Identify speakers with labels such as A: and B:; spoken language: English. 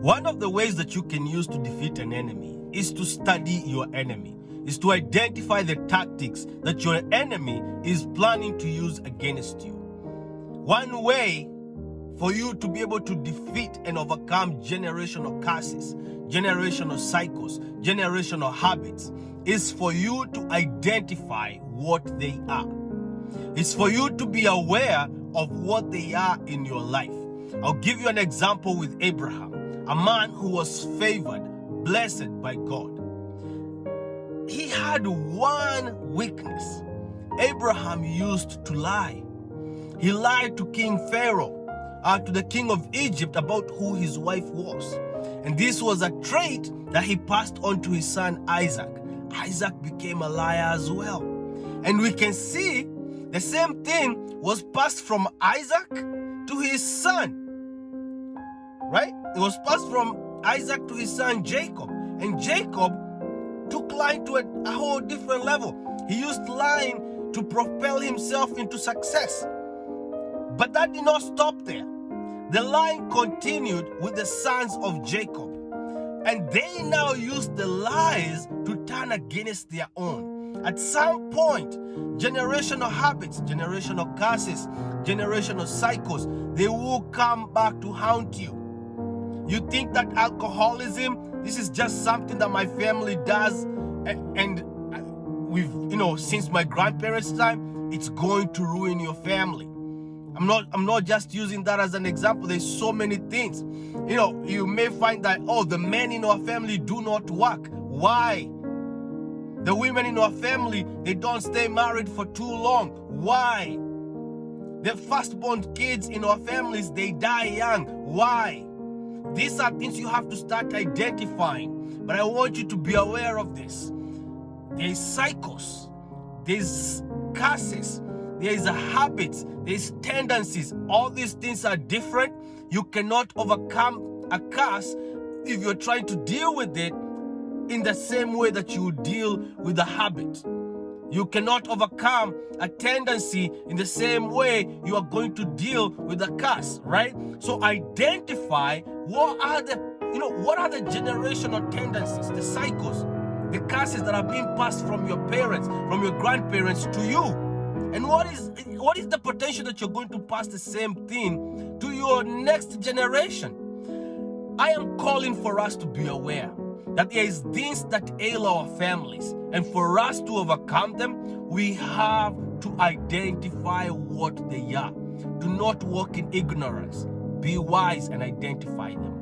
A: One of the ways that you can use to defeat an enemy is to study your enemy, is to identify the tactics that your enemy is planning to use against you. One way for you to be able to defeat and overcome generational curses, generational cycles, generational habits, is for you to identify what they are. It's for you to be aware of what they are in your life. I'll give you an example with Abraham, a man who was favored, blessed by God. He had one weakness. Abraham used to lie. He lied to King Pharaoh, to the king of Egypt, about who his wife was. And this was a trait that he passed on to his son Isaac. Isaac became a liar as well. And we can see the same thing was passed from Isaac to his son. Right? It was passed from Isaac to his son Jacob. And Jacob took lying to a whole different level. He used lying to propel himself into success. But that did not stop there. The line continued with the sons of Jacob. And they now used the lies to turn against their own. At some point, generational habits, generational curses, generational cycles, they will come back to haunt you. You think that alcoholism, this is just something that my family does, and we've, since my grandparents' time, it's going to ruin your family. I'm not just using that as an example. There's so many things. You may find that, the men in our family do not work. Why? The women in our family, they don't stay married for too long. Why? The firstborn kids in our families, they die young. Why? These are things you have to start identifying. But I want you to be aware of this. There's cycles. There's curses. There's habits. There's tendencies. All these things are different. You cannot overcome a curse if you're trying to deal with it in the same way that you deal with a habit. You cannot overcome a tendency in the same way you are going to deal with a curse, right? So identify what are the generational tendencies, the cycles, the curses that are being passed from your parents, from your grandparents to you. And what is the potential that you're going to pass the same thing to your next generation? I am calling for us to be aware that there is things that ail our families, and for us to overcome them, we have to identify what they are. Do not walk in ignorance. Be wise and identify them.